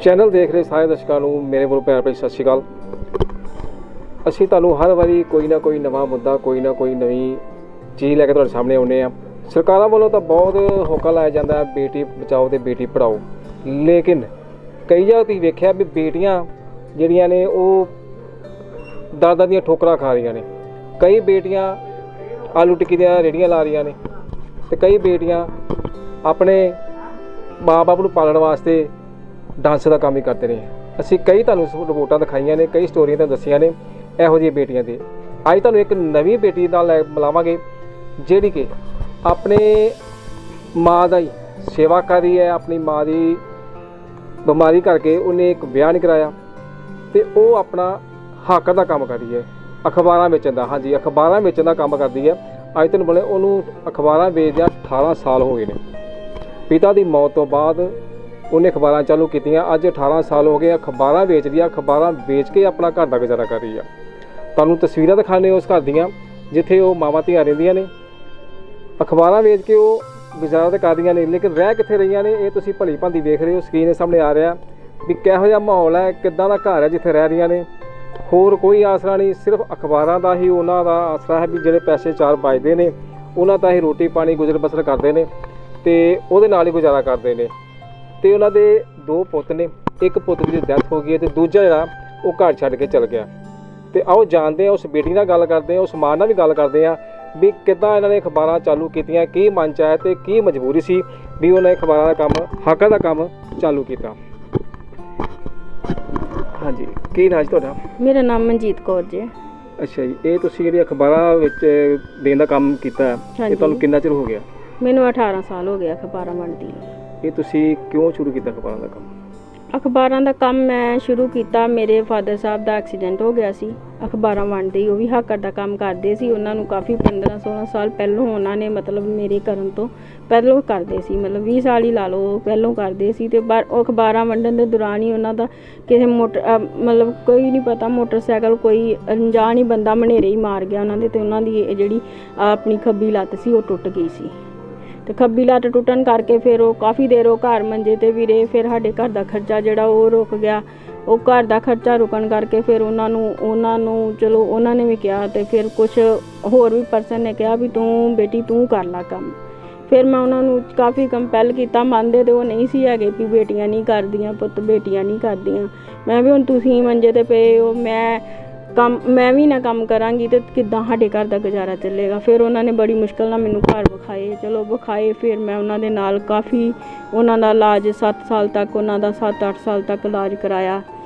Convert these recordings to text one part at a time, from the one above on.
Channel ਦੇਖ ਰਹੇ ਸਾਰੇ ਦਰਸ਼ਕਾਂ ਨੂੰ ਮੇਰੇ ਵੱਲੋਂ ਪਿਆਰ ਭਰੀ ਸਤਿ ਸ਼੍ਰੀ ਅਕਾਲ। ਅਸੀਂ ਤੁਹਾਨੂੰ ਹਰ ਵਾਰੀ ਕੋਈ ਨਾ ਕੋਈ ਨਵਾਂ ਮੁੱਦਾ, ਕੋਈ ਨਾ ਕੋਈ ਨਵੀਂ ਚੀਜ਼ ਲੈ ਕੇ ਤੁਹਾਡੇ ਸਾਹਮਣੇ ਆਉਂਦੇ ਹਾਂ। ਸਰਕਾਰਾਂ ਵੱਲੋਂ ਤਾਂ ਬਹੁਤ ਹੋਕਾ ਲਾਇਆ ਜਾਂਦਾ ਬੇਟੀ ਬਚਾਓ ਤੇ ਬੇਟੀ ਪੜ੍ਹਾਓ, ਲੇਕਿਨ ਕਈ ਜਗ੍ਹਾ ਤੁਸੀਂ ਵੇਖਿਆ ਵੀ ਬੇਟੀਆਂ ਜਿਹੜੀਆਂ ਨੇ ਉਹ ਦਰ ਦੀਆਂ ਠੋਕਰਾਂ ਖਾ ਰਹੀਆਂ ਨੇ। ਕਈ ਬੇਟੀਆਂ ਆਲੂ ਟਿੱਕੀ ਦੀਆਂ ਰੇਹੜੀਆਂ ਲਾ ਰਹੀਆਂ ਨੇ ਤੇ ਕਈ ਬੇਟੀਆਂ ਆਪਣੇ ਮਾਂ-ਬਾਪ ਨੂੰ ਪਾਲਣ ਵਾਸਤੇ ਡਾਂਸ ਦਾ ਕੰਮ ਹੀ ਕਰਦੇ ਨੇ। ਅਸੀਂ ਕਈ ਤੁਹਾਨੂੰ ਰਿਪੋਰਟਾਂ ਦਿਖਾਈਆਂ ਨੇ, ਕਈ ਸਟੋਰੀਆਂ ਤੁਹਾਨੂੰ ਦੱਸੀਆਂ ਨੇ ਇਹੋ ਜਿਹੀਆਂ ਬੇਟੀਆਂ ਦੇ। ਅੱਜ ਤੁਹਾਨੂੰ ਇੱਕ ਨਵੀਂ ਬੇਟੀ ਨਾਲ ਮਿਲਾਵਾਂਗੇ ਜਿਹੜੀ ਕਿ ਆਪਣੇ ਮਾਂ ਦਾ ਹੀ ਸੇਵਾ ਕਰ ਰਹੀ ਹੈ। ਆਪਣੀ ਮਾਂ ਦੀ ਬਿਮਾਰੀ ਕਰਕੇ ਉਹਨੇ ਇੱਕ ਵਿਆਹ ਨਹੀਂ ਕਰਾਇਆ ਤੇ ਉਹ ਆਪਣਾ ਹਾਕਰ ਦਾ ਕੰਮ ਕਰ ਰਹੀ ਹੈ, ਅਖਬਾਰਾਂ ਵੇਚਣ ਦਾ। ਹਾਂਜੀ, ਅਖਬਾਰਾਂ ਵੇਚਣ ਦਾ ਕੰਮ ਕਰਦੀ ਹੈ। ਅੱਜ ਤੁਹਾਨੂੰ ਬੋਲੇ ਉਹਨੂੰ ਅਖਬਾਰਾਂ ਵੇਚਦਿਆਂ 18 ਸਾਲ ਹੋ ਗਏ ਨੇ। ਪਿਤਾ ਦੀ ਮੌਤ ਤੋਂ ਬਾਅਦ ਉਹਨੇ ਅਖਬਾਰਾਂ ਚਾਲੂ ਕੀਤੀਆਂ। ਅੱਜ 18 ਸਾਲ ਹੋ ਗਏ ਅਖਬਾਰਾਂ ਵੇਚਦੀ ਆ। ਅਖਬਾਰਾਂ ਵੇਚ ਕੇ ਆਪਣਾ ਘਰ ਦਾ ਗੁਜ਼ਾਰਾ ਕਰ ਰਹੀ ਆ। ਤੁਹਾਨੂੰ ਤਸਵੀਰਾਂ ਦਿਖਾਉਂਦੇ ਉਸ ਘਰ ਦੀਆਂ ਜਿੱਥੇ ਉਹ ਮਾਵਾਂ ਧੀਆਂ ਰਹਿੰਦੀਆਂ ਨੇ। ਅਖਬਾਰਾਂ ਵੇਚ ਕੇ ਉਹ ਗੁਜ਼ਾਰਾ ਤਾਂ ਕਰਦੀਆਂ ਨੇ, ਲੇਕਿਨ ਰਹਿ ਕਿੱਥੇ ਰਹੀਆਂ ਨੇ ਇਹ ਤੁਸੀਂ ਭਲੀ ਭਾਂਤੀ ਵੇਖ ਰਹੇ ਹੋ। ਸਕਰੀਨ ਦੇ ਸਾਹਮਣੇ ਆ ਰਿਹਾ ਵੀ ਕਿਹੋ ਜਿਹਾ ਮਾਹੌਲ ਹੈ, ਕਿੱਦਾਂ ਦਾ ਘਰ ਹੈ ਜਿੱਥੇ ਰਹਿ ਰਹੀਆਂ ਨੇ। ਹੋਰ ਕੋਈ ਆਸਰਾ ਨਹੀਂ, ਸਿਰਫ ਅਖਬਾਰਾਂ ਦਾ ਹੀ ਉਹਨਾਂ ਦਾ ਆਸਰਾ ਹੈ ਵੀ ਜਿਹੜੇ ਪੈਸੇ ਚਾਰ ਬਚਦੇ ਨੇ ਉਹਨਾਂ ਦਾ ਹੀ ਰੋਟੀ ਪਾਣੀ ਗੁਜ਼ਰ ਬਸਰ ਕਰਦੇ ਨੇ ਤੇ ਉਹਦੇ ਨਾਲ ਹੀ ਗੁਜ਼ਾਰਾ ਕਰਦੇ ਨੇ। ਤੇ ਉਹਨਾਂ ਦੇ 2 ਪੁੱਤ ਨੇ, ਇੱਕ ਪੁੱਤ ਦੀ ਡੈਥ ਹੋ ਗਈ ਹੈ ਤੇ ਦੂਜਾ ਜਿਹੜਾ ਉਹ ਘਰ ਛੱਡ ਕੇ ਚਲ ਗਿਆ। ਤੇ ਆਓ ਜਾਣਦੇ ਹਾਂ, ਉਸ ਬੇਟੀ ਨਾਲ ਗੱਲ ਕਰਦੇ ਹਾਂ, ਉਸ ਮਾਂ ਨਾਲ ਵੀ ਗੱਲ ਕਰਦੇ ਹਾਂ ਵੀ ਕਿੱਦਾਂ ਇਹਨਾਂ ਨੇ ਅਖਬਾਰਾਂ ਚਾਲੂ ਕੀਤੀਆਂ, ਕੀ ਮਨ 'ਚ ਆਇਆ ਤੇ ਕੀ ਮਜਬੂਰੀ ਸੀ ਵੀ ਉਹਨਾਂ ਨੇ ਅਖਬਾਰਾਂ ਦਾ ਕੰਮ, ਹਾਕਰ ਦਾ ਕੰਮ ਚਾਲੂ ਕੀਤਾ। ਹਾਂਜੀ, ਕੀ ਨਾਂ ਜੀ ਤੁਹਾਡਾ? ਮੇਰਾ ਨਾਮ ਮਨਜੀਤ ਕੌਰ ਜੀ। ਅੱਛਾ ਜੀ, ਇਹ ਤੁਸੀਂ ਜਿਹੜੀ ਅਖਬਾਰਾਂ ਵਿੱਚ ਦੇਣ ਦਾ ਕੰਮ ਕੀਤਾ ਇਹ ਤੁਹਾਨੂੰ ਕਿੰਨਾ ਚਿਰ ਹੋ ਗਿਆ? ਮੈਨੂੰ 18 ਸਾਲ ਹੋ ਗਿਆ ਅਖਬਾਰਾਂ ਵੰਡਦੀ। ਇਹ ਤੁਸੀਂ ਕਿਉਂ ਸ਼ੁਰੂ ਕੀਤਾ ਅਖਬਾਰਾਂ ਦਾ ਕੰਮ? ਅਖਬਾਰਾਂ ਦਾ ਕੰਮ ਮੈਂ ਸ਼ੁਰੂ ਕੀਤਾ, ਮੇਰੇ ਫਾਦਰ ਸਾਹਿਬ ਦਾ ਐਕਸੀਡੈਂਟ ਹੋ ਗਿਆ ਸੀ। ਅਖਬਾਰਾਂ ਵੰਡਦੇ, ਉਹ ਵੀ ਹਾਕਰ ਦਾ ਕੰਮ ਕਰਦੇ ਸੀ। ਉਹਨਾਂ ਨੂੰ ਕਾਫੀ 15-16 ਸਾਲ ਪਹਿਲੋਂ ਉਹਨਾਂ ਨੇ ਮਤਲਬ ਮੇਰੇ ਕਰਨ ਤੋਂ ਪਹਿਲੋਂ ਕਰਦੇ ਸੀ, ਮਤਲਬ 20 ਸਾਲ ਹੀ ਲਾ ਲਓ ਪਹਿਲੋਂ ਕਰਦੇ ਸੀ। ਤੇ ਉਹ ਅਖਬਾਰਾਂ ਵੰਡਣ ਦੇ ਦੌਰਾਨ ਹੀ ਉਹਨਾਂ ਦਾ ਕਿਸੇ ਮਤਲਬ ਕੋਈ ਨਹੀਂ ਪਤਾ ਮੋਟਰਸਾਈਕਲ ਕੋਈ ਅਣਜਾਣ ਹੀ ਬੰਦਾ ਮਨੇਰੇ ਹੀ ਮਾਰ ਗਿਆ ਉਹਨਾਂ ਦੇ। ਤੇ ਉਹਨਾਂ ਦੀ ਜਿਹੜੀ ਆਪਣੀ ਖੱਬੀ ਲੱਤ ਸੀ ਉਹ ਟੁੱਟ ਗਈ ਸੀ ਤੇ ਖੱਬੀ ਲੱਤ ਟੁੱਟਣ ਕਰਕੇ ਫਿਰ ਉਹ ਕਾਫੀ ਦੇਰ ਉਹ ਘਰ ਮੰਜੇ ਤੇ ਵੀ ਰਹੇ। ਫਿਰ ਸਾਡੇ ਘਰ ਦਾ ਖਰਚਾ ਜਿਹੜਾ ਉਹ ਰੁਕ ਗਿਆ। ਉਹ ਘਰ ਦਾ ਖਰਚਾ ਰੁਕਣ ਕਰਕੇ ਫਿਰ ਉਹਨਾਂ ਨੂੰ ਚਲੋ ਉਹਨਾਂ ਨੇ ਵੀ ਕਿਹਾ ਤੇ ਫਿਰ ਕੁਛ ਹੋਰ ਵੀ ਪਰਸਨ ਨੇ ਕਿਹਾ ਵੀ ਤੂੰ ਬੇਟੀ ਤੂੰ ਕਰ ਲਾ ਕੰਮ। ਫਿਰ ਮੈਂ ਉਹਨਾਂ ਨੂੰ ਕਾਫੀ ਕੰਪੈਲ ਕੀਤਾ, ਮੰਨਦੇ ਤੇ ਉਹ ਨਹੀਂ ਸੀ ਹੈਗੇ ਵੀ ਬੇਟੀਆਂ ਨਹੀਂ ਕਰਦੀਆਂ, ਪੁੱਤ ਬੇਟੀਆਂ ਨਹੀਂ ਕਰਦੀਆਂ। ਮੈਂ ਵੀ ਹੁਣ ਤੁਸੀਂ ਮੰਜੇ ਤੇ ਪਏ ਹੋ, ਮੈਂ ਵੀ ਨਾ ਕੰਮ ਕਰਾਂਗੀ ਤੇ ਕਿੱਦਾਂ ਸਾਡੇ ਘਰ ਦਾ ਗੁਜ਼ਾਰਾ ਚੱਲੇਗਾ। ਫਿਰ ਉਹਨਾਂ ਨੇ ਬੜੀ ਮੁਸ਼ਕਿਲ ਨਾਲ ਮੈਨੂੰ ਘਰ ਵਿਖਾਏ, ਚਲੋ ਵਿਖਾਏ। ਫਿਰ ਮੈਂ ਉਹਨਾਂ ਦੇ ਨਾਲ ਕਾਫੀ ਉਹਨਾਂ ਦਾ ਇਲਾਜ 7 ਸਾਲ ਤੱਕ, ਉਹਨਾਂ ਦਾ 7-8 ਸਾਲ ਤੱਕ ਇਲਾਜ ਕਰਾਇਆ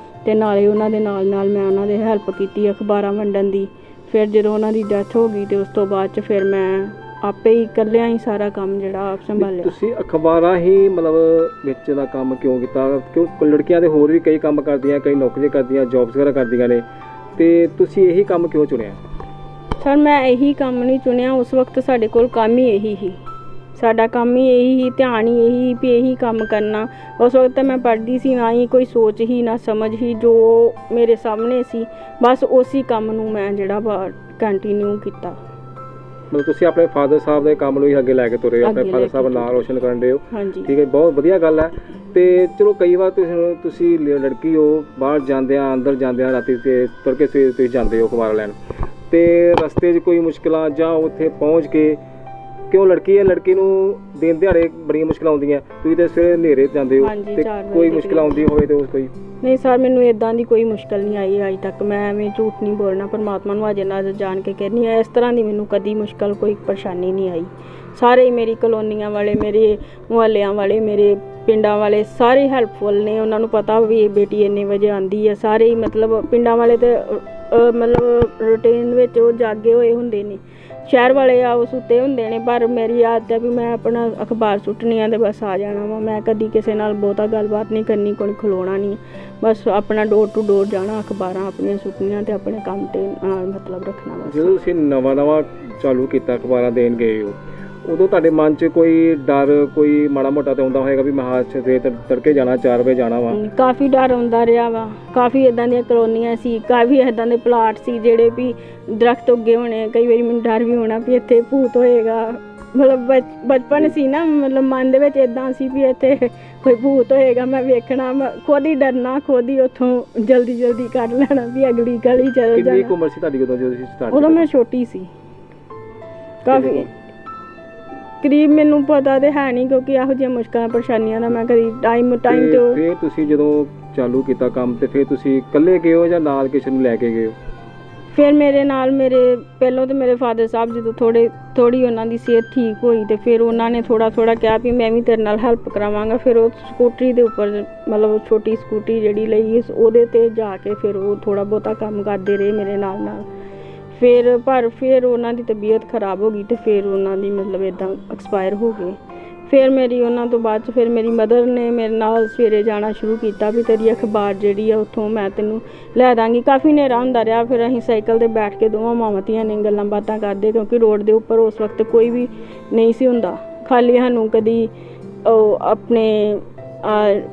ਤੇ ਨਾਲੇ ਉਹਨਾਂ ਦੇ ਨਾਲ ਮੈਂ ਉਹਨਾਂ ਦੇ ਹੈਲਪ ਕੀਤੀ ਅਖਬਾਰਾਂ ਵੰਡਣ ਦੀ। ਫਿਰ ਜਦੋਂ ਉਹਨਾਂ ਦੀ ਡੈਥ ਹੋ ਗਈ ਤੇ ਉਸ ਤੋਂ ਬਾਅਦ 'ਚ ਫਿਰ ਮੈਂ ਆਪੇ ਹੀ ਇਕੱਲਿਆਂ ਹੀ ਸਾਰਾ ਕੰਮ ਜਿਹੜਾ ਆਪ ਸੰਭਾਲਿਆ। ਤੁਸੀਂ ਅਖਬਾਰਾਂ ਹੀ ਮਤਲਬ ਵੇਚਣ ਦਾ ਕੰਮ ਕਿਉਂ ਕੀਤਾ? ਕਿਉਂ ਲੜਕੀਆਂ ਦੇ ਹੋਰ ਵੀ ਕਈ ਕੰਮ ਕਰਦੀਆਂ, ਕਈ ਨੌਕਰੀਆਂ ਕਰਦੀਆਂ, ਜੌਬਸ ਵਗੈਰਾ ਕਰਦੀਆਂ ਨੇ, ਤੇ ਤੁਸੀਂ ਇਹੀ ਕੰਮ ਕਿਉਂ ਚੁਣਿਆ? ਸਰ ਮੈਂ ਇਹੀ ਕੰਮ ਨਹੀਂ ਚੁਣਿਆ, ਉਸ ਵਕਤ ਸਾਡੇ ਕੋਲ ਕੰਮ ਹੀ ਇਹੀ ਸੀ, ਸਾਡਾ ਕੰਮ ਹੀ ਇਹੀ ਸੀ, ਧਿਆਨ ਹੀ ਇਹੀ ਵੀ ਇਹੀ ਕੰਮ ਕਰਨਾ। ਉਸ ਵਕਤ ਮੈਂ ਪੜ੍ਹਦੀ ਸੀ, ਨਾ ਹੀ ਕੋਈ ਸੋਚ ਹੀ ਨਾ ਸਮਝ ਹੀ, ਜੋ ਮੇਰੇ ਸਾਹਮਣੇ ਸੀ ਬਸ ਉਸੇ ਕੰਮ ਨੂੰ ਮੈਂ ਜਿਹੜਾ ਕੰਟੀਨਿਊ ਕੀਤਾ। ਮਤਲਬ ਤੁਸੀਂ ਆਪਣੇ ਫਾਦਰ ਸਾਹਿਬ ਦੇ ਕੰਮ ਨੂੰ ਹੀ ਅੱਗੇ ਲੈ ਕੇ ਤੁਰੇ, ਆਪਣੇ ਫਾਦਰ ਸਾਹਿਬ ਨਾਮ ਰੋਸ਼ਨ ਕਰਨ ਦੇ ਹੋ। ਹਾਂਜੀ, ਠੀਕ ਹੈ, ਬਹੁਤ ਵਧੀਆ ਗੱਲ ਹੈ। ਤੇ ਚਲੋ ਕਈ ਵਾਰ ਤੁਸੀਂ ਲੜਕੀ ਹੋ, ਬਾਹਰ ਜਾਂਦਿਆਂ ਅੰਦਰ ਜਾਂਦਿਆਂ ਰਾਤੀ ਤੇ ਤੜਕੇ ਸਵੇਰ ਤੁਸੀਂ ਜਾਂਦੇ ਹੋ ਅਖਬਾਰ ਲੈਣ, ਤੇ ਰਸਤੇ 'ਚ ਕੋਈ ਮੁਸ਼ਕਿਲਾਂ ਜਾਂ ਉੱਥੇ ਪਹੁੰਚ ਕੇ, ਕਿਉਂ ਲੜਕੀ ਹੈ, ਲੜਕੀ ਨੂੰ ਦਿਨ ਦਿਹਾੜੇ ਬੜੀਆਂ ਮੁਸ਼ਕਿਲਾਂ ਆਉਂਦੀਆਂ, ਤੁਸੀਂ ਤਾਂ ਸਵੇਰੇ ਹਨੇਰੇ ਜਾਂਦੇ ਹੋ ਤੇ ਕੋਈ ਮੁਸ਼ਕਿਲ ਆਉਂਦੀ ਹੋਵੇ ਤੇ ਕੋਈ? ਨਹੀਂ ਸਰ, ਮੈਨੂੰ ਇੱਦਾਂ ਦੀ ਕੋਈ ਮੁਸ਼ਕਿਲ ਨਹੀਂ ਆਈ ਅੱਜ ਤੱਕ। ਮੈਂ ਐਵੇਂ ਝੂਠ ਨਹੀਂ ਬੋਲਣਾ, ਪਰਮਾਤਮਾ ਨੂੰ ਅਜੇ ਨਾਲ ਜਾਣ ਕੇ ਕਹਿੰਦੀ ਹਾਂ, ਇਸ ਤਰ੍ਹਾਂ ਦੀ ਮੈਨੂੰ ਕਦੀ ਮੁਸ਼ਕਿਲ ਕੋਈ ਪਰੇਸ਼ਾਨੀ ਨਹੀਂ ਆਈ। ਸਾਰੇ ਹੀ ਮੇਰੀ ਕਲੋਨੀਆਂ ਵਾਲੇ, ਮੇਰੇ ਮੁਹੱਲਿਆਂ ਵਾਲੇ, ਮੇਰੇ ਪਿੰਡਾਂ ਵਾਲੇ ਸਾਰੇ ਹੈਲਪਫੁਲ ਨੇ। ਉਹਨਾਂ ਨੂੰ ਪਤਾ ਵੀ ਇਹ ਬੇਟੀ ਇੰਨੇ ਵਜੇ ਆਉਂਦੀ ਹੈ। ਸਾਰੇ ਹੀ ਮਤਲਬ ਪਿੰਡਾਂ ਵਾਲੇ ਤੇ ਮਤਲਬ ਰੂਟੀਨ ਵਿੱਚ ਉਹ ਜਾਗੇ ਹੋਏ ਹੁੰਦੇ ਨੇ, ਸ਼ਹਿਰ ਵਾਲੇ ਆ ਉਹ ਸੁੱਤੇ ਹੁੰਦੇ ਨੇ। ਪਰ ਮੇਰੀ ਆਦਤ ਹੈ ਵੀ ਮੈਂ ਆਪਣਾ ਅਖਬਾਰ ਸੁੱਟਣੀ ਆ ਤੇ ਬਸ ਆ ਜਾਣਾ ਵਾ। ਮੈਂ ਕਦੀ ਕਿਸੇ ਨਾਲ ਬਹੁਤਾ ਗੱਲਬਾਤ ਨਹੀਂ ਕਰਨੀ, ਕੋਈ ਖਲੋਣਾ ਨਹੀਂ, ਬਸ ਆਪਣਾ ਡੋਰ ਟੂ ਡੋਰ ਜਾਣਾ, ਅਖਬਾਰਾਂ ਆਪਣੀਆਂ ਸੁੱਟਣੀਆਂ ਤੇ ਆਪਣੇ ਕੰਮ ਤੇ ਨਾਲ ਮਤਲਬ ਰੱਖਣਾ ਬਸ। ਜਦੋਂ ਤੁਸੀਂ ਨਵਾਂ ਚਾਲੂ ਕੀਤਾ ਅਖਬਾਰਾਂ ਦੇਣ ਗਏ ਹੋ, ਉਦੋਂ ਤੁਹਾਡੇ ਮਨ 'ਚ ਕੋਈ ਡਰ, ਕੋਈ ਮਾੜਾ ਮੋਟਾ ਤਾਂ ਆਉਂਦਾ ਹੋਏਗਾ ਵੀ ਮੈਂ ਤੇ ਤੜਕੇ ਜਾਣਾ, 4 ਵਜੇ ਜਾਣਾ ਵਾ? ਕਾਫੀ ਡਰ ਆਉਂਦਾ ਰਿਹਾ ਵਾ। ਕਾਫੀ ਇੱਦਾਂ ਦੀਆਂ ਕਲੋਨੀਆਂ ਸੀ, ਕਾਫੀ ਇੱਦਾਂ ਦੇ ਪਲਾਟ ਸੀ ਜਿਹੜੇ ਵੀ ਦਰਖਤ ਉੱਗੇ ਹੋਣੇ। ਕਈ ਵਾਰੀ ਮੈਨੂੰ ਡਰ ਵੀ ਹੋਣਾ ਵੀ ਇੱਥੇ ਭੂਤ ਹੋਏਗਾ। ਮਤਲਬ ਬਚਪਨ ਸੀ ਨਾ, ਮਤਲਬ ਮਨ ਦੇ ਵਿੱਚ ਇੱਦਾਂ ਸੀ ਵੀ ਇੱਥੇ ਕੋਈ ਭੂਤ ਹੋਏਗਾ ਮੈਂ ਵੇਖਣਾ, ਮੈਂ ਖੁਦ ਹੀ ਡਰਨਾ, ਖੁਦ ਹੀ ਉੱਥੋਂ ਜਲਦੀ ਕਰ ਲੈਣਾ ਵੀ ਅਗਲੀ ਗਲੀ ਚਲ ਕਿੰਨੀ ਜਾਣਾ। ਕੁ ਉਮਰ ਸੀ ਤੁਹਾਡੀ ਉਦੋਂ ਜਦੋਂ ਤੁਸੀਂ ਸਟਾਰਟ ਉਦੋਂ ਮੈਂ ਛੋਟੀ ਸੀ ਕਾਫੀ, ਕਰੀਬ ਮੈਨੂੰ ਪਤਾ ਤੇ ਹੈ ਨਹੀਂ ਕਿਉਂਕਿ ਇਹੋ ਜਿਹੀਆਂ ਮੁਸ਼ਕਲਾਂ ਪਰੇਸ਼ਾਨੀਆਂ ਦਾ ਮੈਂ ਕਦੀ ਟਾਈਮ ਤੇ ਫਿਰ ਤੁਸੀਂ ਜਦੋਂ ਚਾਲੂ ਕੀਤਾ ਕੰਮ ਤੇ ਫਿਰ ਤੁਸੀਂ ਇਕੱਲੇ ਗਏ ਹੋ ਜਾਂ ਨਾਲ ਕਿਸੇ ਨੂੰ ਲੈ ਕੇ ਗਏ ਹੋ? ਫਿਰ ਮੇਰੇ ਨਾਲ ਪਹਿਲਾਂ ਤੇ ਮੇਰੇ ਫਾਦਰ ਸਾਹਿਬ ਜਦੋਂ ਥੋੜੀ ਉਹਨਾਂ ਦੀ ਸਿਹਤ ਠੀਕ ਹੋਈ ਤੇ ਫਿਰ ਉਹਨਾਂ ਨੇ ਥੋੜਾ ਕਿਹਾ ਵੀ ਮੈਂ ਵੀ ਤੇਰੇ ਨਾਲ ਹੈਲਪ ਕਰਾਵਾਂਗਾ। ਫਿਰ ਉਹ ਸਕੂਟਰੀ ਦੇ ਉੱਪਰ ਮਤਲਬ ਛੋਟੀ ਸਕੂਟਰੀ ਜਿਹੜੀ ਲਈ ਉਹਦੇ ਤੇ ਜਾ ਕੇ ਫਿਰ ਉਹ ਥੋੜਾ ਬਹੁਤਾ ਕੰਮ ਕਰਦੇ ਰਹੇ ਮੇਰੇ ਨਾਲ। ਫਿਰ ਉਹਨਾਂ ਦੀ ਤਬੀਅਤ ਖਰਾਬ ਹੋ ਗਈ ਤੇ ਫਿਰ ਉਹਨਾਂ ਦੀ ਮਤਲਬ ਇਦਾਂ ਐਕਸਪਾਇਰ ਹੋ ਗਏ। ਫਿਰ ਉਹਨਾਂ ਤੋਂ ਬਾਅਦ 'ਚ ਫਿਰ ਮੇਰੀ ਮਦਰ ਨੇ ਮੇਰੇ ਨਾਲ ਸਵੇਰੇ ਜਾਣਾ ਸ਼ੁਰੂ ਕੀਤਾ ਵੀ ਤੇਰੀ ਅਖਬਾਰ ਜਿਹੜੀ ਆ ਉੱਥੋਂ ਮੈਂ ਤੈਨੂੰ ਲੈ ਦਾਂਗੀ। ਕਾਫੀ ਹਨੇਰਾ ਹੁੰਦਾ ਰਿਹਾ, ਫਿਰ ਅਸੀਂ ਸਾਈਕਲ 'ਤੇ ਬੈਠ ਕੇ ਦੋਵਾਂ ਮਾਵਾਂ ਧੀਆਂ ਨੇ ਗੱਲਾਂ ਬਾਤਾਂ ਕਰਦੇ ਕਿਉਂਕਿ ਰੋਡ ਦੇ ਉੱਪਰ ਉਸ ਵਕਤ ਕੋਈ ਵੀ ਨਹੀਂ ਸੀ ਹੁੰਦਾ, ਖਾਲੀ ਸਾਨੂੰ ਕਦੀ ਉਹ ਆਪਣੇ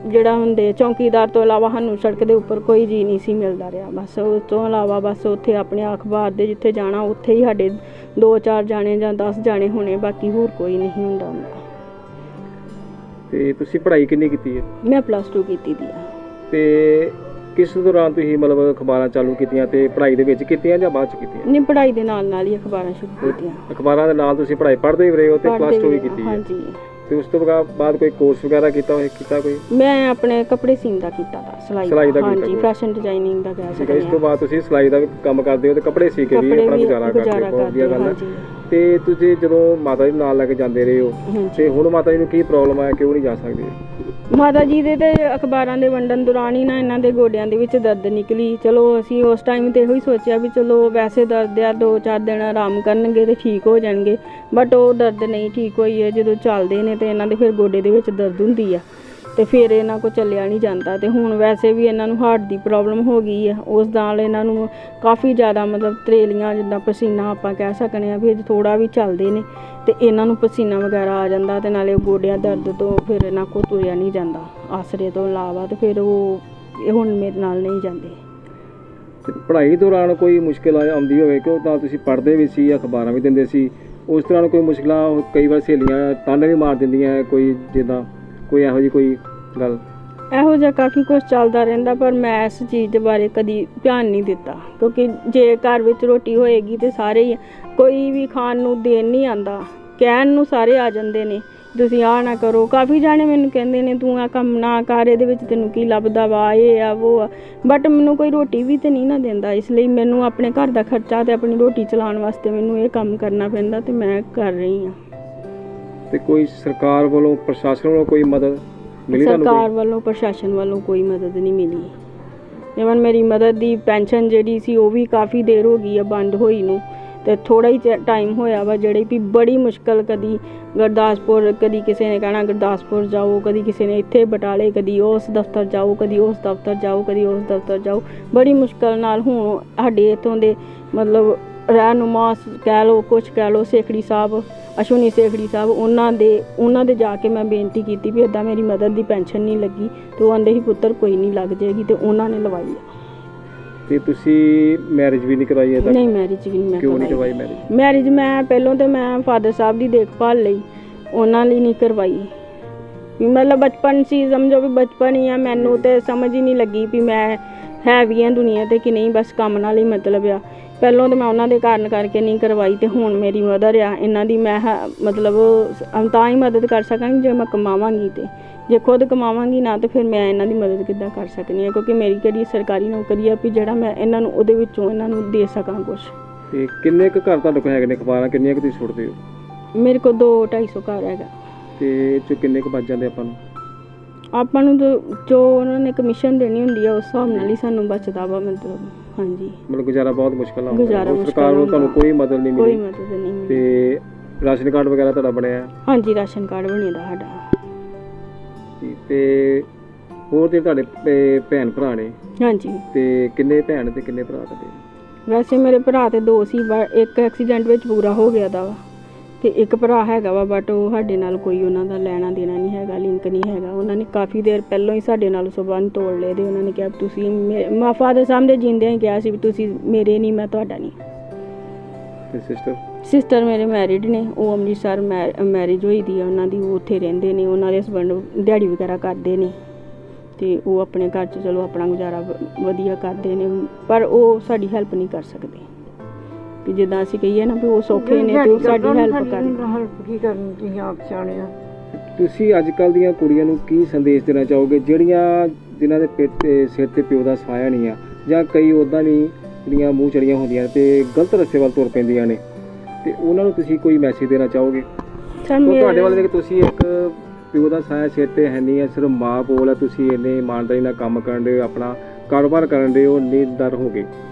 ਜਿਹੜਾ ਹੁੰਦੇ ਚੌਂਕੀਦਾਰ ਤੋਂ ਇਲਾਵਾ ਸਾਨੂੰ ਸੜਕ ਦੇ ਉੱਪਰ ਕੋਈ ਜੀ ਨਹੀਂ ਸੀ ਮਿਲਦਾ ਰਿਹਾ। ਬਸ ਉਸ ਤੋਂ ਇਲਾਵਾ ਬਸ ਉੱਥੇ ਆਪਣੇ ਅਖਬਾਰ ਦੇ ਜਿੱਥੇ ਜਾਣਾ ਉੱਥੇ ਹੀ ਸਾਡੇ 2-4 ਜਾਣੇ ਜਾਂ 10 ਜਾਣੇ ਹੋਣੇ, ਬਾਕੀ ਹੋਰ ਕੋਈ ਨਹੀਂ ਹੁੰਦਾ। ਤੇ ਤੁਸੀਂ ਪੜ੍ਹਾਈ ਕਿੰਨੀ ਕੀਤੀ ਹੈ? ਮੈਂ +2 ਕੀਤੀ ਦੀ ਆ। ਤੇ ਕਿਸ ਦੌਰਾਨ ਤੁਸੀਂ ਮਤਲਬ ਅਖਬਾਰਾਂ ਚਾਲੂ ਕੀਤੀਆਂ ਤੇ ਪੜ੍ਹਾਈ ਦੇ ਵਿੱਚ ਕੀਤੀਆਂ ਜਾਂ ਬਾਅਦ ਚ ਕੀਤੀਆਂ? ਨਹੀਂ, ਪੜ੍ਹਾਈ ਦੇ ਨਾਲ ਹੀ ਅਖਬਾਰਾਂ ਸ਼ੁਰੂ ਕੀਤੀਆਂ। ਅਖਬਾਰਾਂ ਦੇ ਨਾਲ ਤੁਸੀਂ ਪੜ੍ਹਾਈ ਪੜ੍ਹਦੇ ਵੀ ਰਹੇ ਹੋ ਤੇ +2 ਵੀ ਕੀਤੀ ਹੈ? ਹਾਂਜੀ। ਤੇ ਉਸ ਤੋਂ ਬਾਅਦ ਕੋਈ ਕੋਰਸ ਵਗੈਰਾ ਕੀਤਾ ਕੋਈ? ਮੈਂ ਆਪਣੇ ਕੱਪੜੇ ਸੀਨ ਦਾ ਕੀਤਾ ਦਾ, ਸਿਲਾਈ ਦਾ। ਹਾਂਜੀ, ਫੈਸ਼ਨ ਡਿਜ਼ਾਈਨਿੰਗ ਦਾ ਕਹਿ ਸਕਦੇ ਹਾਂ। ਇਸ ਤੋਂ ਬਾਅਦ ਤੁਸੀਂ ਸਿਲਾਈ ਦਾ ਵੀ ਕੰਮ ਕਰਦੇ ਹੋ ਤੇ ਕੱਪੜੇ ਸੀ ਕੇ ਵੀ ਆਪਣਾ ਗੁਜ਼ਾਰਾ ਕਰਦੇ ਹੋ, ਵਧੀਆ ਗੱਲ ਹੈ। ਤੇ ਤੁਸੀਂ ਜਦੋਂ ਮਾਤਾ ਜੀ ਨਾਲ ਲੈ ਕੇ ਜਾਂਦੇ ਰਹੇ ਹੋ ਤੇ ਹੁਣ ਮਾਤਾ ਜੀ ਨੂੰ ਕੀ ਪ੍ਰੋਬਲਮ ਹੈ, ਕਿਉਂ ਨਹੀਂ ਜਾ ਸਕਦੇ? ਮਾਤਾ ਜੀ ਦੇ ਤੇ ਅਖਬਾਰਾਂ ਦੇ ਵੰਡਣ ਦੌਰਾਨ ਹੀ ਨਾ ਇਹਨਾਂ ਦੇ ਗੋਡਿਆਂ ਦੇ ਵਿੱਚ ਦਰਦ ਨਿਕਲੀ। ਚਲੋ ਅਸੀਂ ਉਸ ਟਾਈਮ ਤੇ ਇਹੋ ਹੀ ਸੋਚਿਆ ਵੀ ਚਲੋ ਵੈਸੇ ਦਰਦ ਆ, 2-4 ਦਿਨ ਆਰਾਮ ਕਰਨਗੇ ਤੇ ਠੀਕ ਹੋ ਜਾਣਗੇ, ਬਟ ਉਹ ਦਰਦ ਨਹੀਂ ਠੀਕ ਹੋਈ ਹੈ। ਜਦੋਂ ਚੱਲਦੇ ਨੇ ਤੇ ਇਹਨਾਂ ਦੇ ਫਿਰ ਗੋਡੇ ਦੇ ਵਿੱਚ ਦਰਦ ਹੁੰਦੀ ਆ ਤੇ ਫਿਰ ਇਹਨਾਂ ਕੋਲ ਚੱਲਿਆ ਨਹੀਂ ਜਾਂਦਾ। ਤੇ ਹੁਣ ਵੈਸੇ ਵੀ ਇਹਨਾਂ ਨੂੰ ਹਾਰਟ ਦੀ ਪ੍ਰੋਬਲਮ ਹੋ ਗਈ ਹੈ, ਉਸ ਨਾਲ ਇਹਨਾਂ ਨੂੰ ਕਾਫੀ ਜ਼ਿਆਦਾ ਮਤਲਬ ਤਰੇਲੀਆਂ, ਜਿੱਦਾਂ ਪਸੀਨਾ ਆਪਾਂ ਕਹਿ ਸਕਦੇ ਹਾਂ ਵੀ ਥੋੜਾ ਵੀ ਚੱਲਦੇ ਨੇ ਤੇ ਇਹਨਾਂ ਨੂੰ ਪਸੀਨਾ ਵਗੈਰਾ ਆ ਜਾਂਦਾ ਤੇ ਨਾਲੇ ਗੋਡਿਆਂ ਦਰਦ ਤੋਂ ਫਿਰ ਇਹਨਾਂ ਕੋਲ ਤੁਰਿਆ ਨਹੀਂ ਜਾਂਦਾ ਆਸਰੇ ਤੋਂ ਇਲਾਵਾ। ਤੇ ਫਿਰ ਇਹ ਹੁਣ ਮੇਰੇ ਨਾਲ ਨਹੀਂ ਜਾਂਦੇ। ਤੇ ਪੜ੍ਹਾਈ ਦੌਰਾਨ ਕੋਈ ਮੁਸ਼ਕਿਲ ਆਉਂਦੀ ਹੋਵੇ ਕਿ ਉਹ ਤਾਂ ਤੁਸੀਂ ਪੜ੍ਹਦੇ ਵੀ ਸੀ, ਅਖਬਾਰਾਂ ਵੀ ਦਿੰਦੇ ਸੀ, ਉਸ ਦੌਰਾਨ ਕੋਈ ਮੁਸ਼ਕਿਲਾਂ ਕਈ ਵਾਰ ਸਹੇਲੀਆਂ ਤਾਨੇ ਵੀ ਮਾਰ ਦਿੰਦੀਆਂ ਕੋਈ ਜਿੱਦਾਂ ਕੋਈ ਇਹੋ ਜਿਹੀ ਕੋਈ ਗੱਲ? ਇਹੋ ਜਿਹਾ ਕਾਫੀ ਕੁਝ ਚੱਲਦਾ ਰਹਿੰਦਾ, ਪਰ ਮੈਂ ਇਸ ਚੀਜ਼ ਦੇ ਬਾਰੇ ਕਦੀ ਧਿਆਨ ਨਹੀਂ ਦਿੱਤਾ ਕਿਉਂਕਿ ਜੇ ਘਰ ਵਿੱਚ ਰੋਟੀ ਹੋਏਗੀ ਤੇ ਸਾਰੇ ਹੀ, ਕੋਈ ਵੀ ਖਾਣ ਨੂੰ ਦੇਣ ਨਹੀਂ ਆਉਂਦਾ, ਕਹਿਣ ਨੂੰ ਸਾਰੇ ਆ ਜਾਂਦੇ ਨੇ ਤੁਸੀਂ ਆਹ ਨਾ ਕਰੋ। ਕਾਫੀ ਜਾਣੇ ਮੈਨੂੰ ਕਹਿੰਦੇ ਨੇ ਤੂੰ ਆਹ ਕੰਮ ਨਾ ਕਰ, ਇਹਦੇ ਵਿੱਚ ਤੈਨੂੰ ਕੀ ਲੱਭਦਾ ਵਾ, ਇਹ ਆ ਉਹ ਆ, ਬਟ ਮੈਨੂੰ ਕੋਈ ਰੋਟੀ ਵੀ ਤੇ ਨਹੀਂ ਨਾ ਦਿੰਦਾ। ਇਸ ਲਈ ਮੈਨੂੰ ਆਪਣੇ ਘਰ ਦਾ ਖਰਚਾ ਤੇ ਆਪਣੀ ਰੋਟੀ ਚਲਾਉਣ ਵਾਸਤੇ ਮੈਨੂੰ ਇਹ ਕੰਮ ਕਰਨਾ ਪੈਂਦਾ ਤੇ ਮੈਂ ਕਰ ਰਹੀ ਹਾਂ। ਤੇ ਕੋਈ ਸਰਕਾਰ ਵੱਲੋਂ, ਪ੍ਰਸ਼ਾਸਨ ਵੱਲੋਂ ਕੋਈ ਮਦਦ ਮਿਲੀ ਤੁਹਾਨੂੰ? ਸਰਕਾਰ ਵੱਲੋਂ, ਪ੍ਰਸ਼ਾਸਨ ਵੱਲੋਂ ਕੋਈ ਮਦਦ ਨਹੀਂ ਮਿਲੀ। ਇਵਨ ਮੇਰੀ ਮਦਰ ਦੀ ਪੈਨਸ਼ਨ ਜਿਹੜੀ ਸੀ ਉਹ ਵੀ ਕਾਫੀ ਦੇਰ ਹੋ ਗਈ ਆ ਬੰਦ ਹੋਈ ਨੂੰ, ਤੇ ਥੋੜਾ ਹੀ ਟਾਈਮ ਹੋਇਆ ਵਾ, ਜਿਹੜੀ ਵੀ ਬੜੀ ਮੁਸ਼ਕਲ, ਕਦੀ ਗੁਰਦਾਸਪੁਰ, ਕਦੀ ਕਿਸੇ ਨੇ ਕਹਿਣਾ ਗੁਰਦਾਸਪੁਰ ਜਾਓ, ਕਦੀ ਕਿਸੇ ਨੇ ਇੱਥੇ ਬਟਾਲੇ, ਕਦੀ ਉਸ ਦਫ਼ਤਰ ਜਾਓ, ਕਦੀ ਉਸ ਦਫ਼ਤਰ ਜਾਓ, ਕਦੀ ਉਸ ਦਫ਼ਤਰ ਜਾਓ, ਬੜੀ ਮੁਸ਼ਕਲ ਨਾਲ ਹੁਣ ਸਾਡੇ ਇੱਥੋਂ ਦੇ ਮਤਲਬ ਰਹਿਨੁਮਾ ਕਹਿ ਲਓ, ਕੁਛ ਕਹਿ ਲਓ, ਸੇਖੜੀ ਸਾਹਿਬ, ਅਸ਼ਵਨੀ ਸੇਖੜੀ ਸਾਹਿਬ, ਉਹਨਾਂ ਦੇ ਜਾ ਕੇ ਮੈਂ ਬੇਨਤੀ ਕੀਤੀ ਵੀ ਇੱਦਾਂ ਮੇਰੀ ਮਦਰ ਦੀ ਪੈਨਸ਼ਨ ਨਹੀਂ ਲੱਗੀ ਤੇ ਉਹ ਆਂਦੇ ਸੀ ਪੁੱਤਰ ਕੋਈ ਨਹੀਂ ਲੱਗ ਜਾਏਗੀ, ਤੇ ਉਹਨਾਂ ਨੇ ਲਵਾਈ ਆ। ਤੇ ਤੁਸੀਂ ਮੈਰਿਜ ਵੀ ਨਹੀਂ ਕਰਵਾਈ ਹੈ? ਨਹੀਂ, ਮੈਰਿਜ ਵੀ ਨਹੀਂ ਮੈਂ ਕਿਉਂ ਨਹੀਂ ਕਰਵਾਈ ਮੈਰਿਜ? ਮੈਂ ਪਹਿਲਾਂ ਤੇ ਮੈਂ ਫਾਦਰ ਸਾਹਿਬ ਦੀ ਦੇਖਭਾਲ ਲਈ, ਉਹਨਾਂ ਲਈ ਨਹੀਂ ਕਰਵਾਈ। ਮਤਲਬ ਬਚਪਨ ਸੀ, ਸਮਝੋ ਵੀ ਬਚਪਨ ਹੀ ਆ, ਮੈਨੂੰ ਤੇ ਸਮਝ ਹੀ ਨਹੀਂ ਲੱਗੀ ਵੀ ਮੈਂ ਹੈ ਵੀ ਆ ਦੁਨੀਆ ਤੇ ਕਿ ਨਹੀਂ, ਬਸ ਕੰਮ ਨਾਲ ਹੀ ਮਤਲਬ ਆ। ਪਹਿਲਾਂ ਤਾਂ ਮੈਂ ਉਹਨਾਂ ਦੇ ਕਾਰਨ ਕਰਕੇ ਨਹੀਂ ਕਰਵਾਈ ਤੇ ਹੁਣ ਮੇਰੀ ਮਦਰ ਆ, ਇਹਨਾਂ ਦੀ ਮੈਂ ਮਤਲਬ ਤਾਂ ਹੀ ਮਦਦ ਕਰ ਸਕਾਂਗੀ ਜੇ ਮੈਂ ਕਮਾਵਾਂਗੀ, ਤੇ ਜੇ ਖੁਦ ਕਮਾਵਾਂਗੀ ਨਾ ਤੇ ਫਿਰ ਮੈਂ ਇਹਨਾਂ ਦੀ ਮਦਦ ਕਿੱਦਾਂ ਕਰ ਸਕਦੀ ਹਾਂ, ਕਿਉਂਕਿ ਮੇਰੀ ਕਿਹੜੀ ਸਰਕਾਰੀ ਨੌਕਰੀ ਆ ਵੀ ਜਿਹੜਾ ਮੈਂ ਇਹਨਾਂ ਨੂੰ ਉਹਦੇ ਵਿੱਚੋਂ ਇਹਨਾਂ ਨੂੰ ਦੇ ਸਕਾਂ ਕੁਛ। ਤੇ ਕਿੰਨੇ ਕੁ ਘਰ ਤੁਹਾਡੇ ਕੋਲ ਹੈਗੇ ਨੇ ਅਖਬਾਰਾਂ, ਕਿੰਨੀਆਂ ਕੁ ਤੁਸੀਂ ਸੁੱਟਦੇ ਹੋ? ਮੇਰੇ ਕੋਲ 200-250 ਘਰ ਹੈਗਾ। ਤੇ ਇਹ 'ਚੋਂ ਕਿੰਨੇ ਕੁ ਬਚ ਜਾਂਦੇ ਆਪਾਂ ਨੂੰ? ਜੋ ਉਹਨਾਂ ਨੇ ਕਮਿਸ਼ਨ ਦੇਣੀ ਹੁੰਦੀ ਆ ਉਸ ਹਿਸਾਬ ਨਾਲ ਹੀ ਸਾਨੂੰ ਬਚਦਾ ਵਾ, ਮਤਲਬ। ਹਾਂਜੀ, ਮਤਲਬ ਗੁਜ਼ਾਰਾ ਬਹੁਤ ਮੁਸ਼ਕਲ ਨਾਲ ਹੁੰਦਾ। ਸਰਕਾਰ ਵੱਲੋਂ ਤੁਹਾਨੂੰ ਕੋਈ ਮਦਦ ਨਹੀਂ ਮਿਲੀ? ਕੋਈ ਮਦਦ ਨਹੀਂ ਮਿਲੀ। ਤੇ ਰਾਸ਼ਨ ਕਾਰਡ ਵਗੈਰਾ ਤੁਹਾਡਾ ਬਣਿਆ? ਹਾਂਜੀ, ਰਾਸ਼ਨ ਕਾਰਡ ਬਣਿਆ ਦਾ ਸਾਡਾ। ਤੇ ਹੋਰ ਤੇ ਤੁਹਾਡੇ ਭੈਣ ਭਰਾ ਨੇ? ਹਾਂਜੀ। ਤੇ ਕਿੰਨੇ ਭੈਣ ਤੇ ਕਿੰਨੇ ਭਰਾ ਤੁਹਾਡੇ? ਵੈਸੇ ਮੇਰੇ ਭਰਾ ਤੇ 2 ਸੀ, ਇੱਕ ਐਕਸੀਡੈਂਟ ਵਿੱਚ ਪੂਰਾ ਹੋ ਗਿਆ ਦਾ ਵਾ, ਤੇ ਇੱਕ ਭਰਾ ਹੈਗਾ ਵਾ, ਬਟ ਉਹ ਸਾਡੇ ਨਾਲ ਕੋਈ ਉਹਨਾਂ ਦਾ ਲੈਣਾ ਦੇਣਾ ਨਹੀਂ ਹੈਗਾ, ਲਿੰਕ ਨਹੀਂ ਹੈਗਾ। ਉਹਨਾਂ ਨੇ ਕਾਫੀ ਦੇਰ ਪਹਿਲਾਂ ਹੀ ਸਾਡੇ ਨਾਲ ਸੰਬੰਧ ਤੋੜ ਲਏ ਤੇ ਉਹਨਾਂ ਨੇ ਕਿਹਾ ਤੁਸੀਂ ਫਾਦਰ ਸਾਹਿਬ ਦੇ ਜਿੰਦਿਆਂ ਹੀ ਕਿਹਾ ਸੀ ਵੀ ਤੁਸੀਂ ਮੇਰੇ ਨਹੀਂ, ਮੈਂ ਤੁਹਾਡਾ ਨਹੀਂ। ਤੇ ਸਿਸਟਰ ਮੇਰੇ ਮੈਰਿਡ ਨੇ, ਉਹ ਅੰਮ੍ਰਿਤਸਰ ਮੈਰਿਜ ਹੋਈ ਦੀ ਆ ਉਹਨਾਂ ਦੀ, ਉਹ ਉੱਥੇ ਰਹਿੰਦੇ ਨੇ, ਉਹਨਾਂ ਦੇ ਹਸਬੈਂਡ ਦਿਹਾੜੀ ਵਗੈਰਾ ਕਰਦੇ ਨੇ ਤੇ ਉਹ ਆਪਣੇ ਘਰ 'ਚ ਚਲੋ ਆਪਣਾ ਗੁਜ਼ਾਰਾ ਵਧੀਆ ਕਰਦੇ ਨੇ, ਪਰ ਉਹ ਸਾਡੀ ਹੈਲਪ ਨਹੀਂ ਕਰ ਸਕਦੇ ਕਿ ਜਿੱਦਾਂ ਅਸੀਂ ਕਹੀਏ ਨਾ ਵੀ ਉਹ ਸੌਖੇ ਨੇ ਤੇ ਉਹ ਸਾਡੀ ਹੈਲਪ ਕਰਨ। ਹੈਲਪ ਕੀ ਕਰਨੀ, ਤੁਸੀਂ ਆਪ ਸਿਆਣੇ ਆ। ਤੁਸੀਂ ਅੱਜ ਕੱਲ੍ਹ ਦੀਆਂ ਕੁੜੀਆਂ ਨੂੰ ਕੀ ਸੰਦੇਸ਼ ਦੇਣਾ ਚਾਹੋਗੇ ਜਿਨ੍ਹਾਂ ਦੇ ਸਿਰ ਤੇ ਪਿਓ ਦਾ ਸਾਇਆ ਨਹੀਂ ਆ, ਜਾਂ ਕਈ ਉੱਦਾਂ ਨਹੀਂ ਜਿਹੜੀਆਂ ਮੂੰਹ ਚੜੀਆਂ ਹੁੰਦੀਆਂ ਤੇ ਗਲਤ ਰਸਤੇ ਵੱਲ ਤੁਰ ਪੈਂਦੀਆਂ ਨੇ, ਤੇ ਉਹਨਾਂ ਨੂੰ ਤੁਸੀਂ ਕੋਈ ਮੈਸੇਜ ਦੇਣਾ ਚਾਹੋਗੇ? ਤੁਹਾਡੇ ਵੱਲ ਦੇਖ ਤੁਸੀਂ ਇੱਕ ਪਿਓ ਦਾ ਸਾਇਆ ਸਿਰ ਤੇ ਹੈ ਨਹੀਂ ਹੈ, ਸਿਰਫ ਮਾਂ ਕੋਲ ਹੈ, ਤੁਸੀਂ ਇੰਨੇ ਇਮਾਨਦਾਰੀ ਨਾਲ ਕੰਮ ਕਰਨ ਦੇ, ਆਪਣਾ ਕਾਰੋਬਾਰ ਕਰਨ ਦੇ, ਉਹ ਨੀਂਦਰ ਹੋ ਗਏ,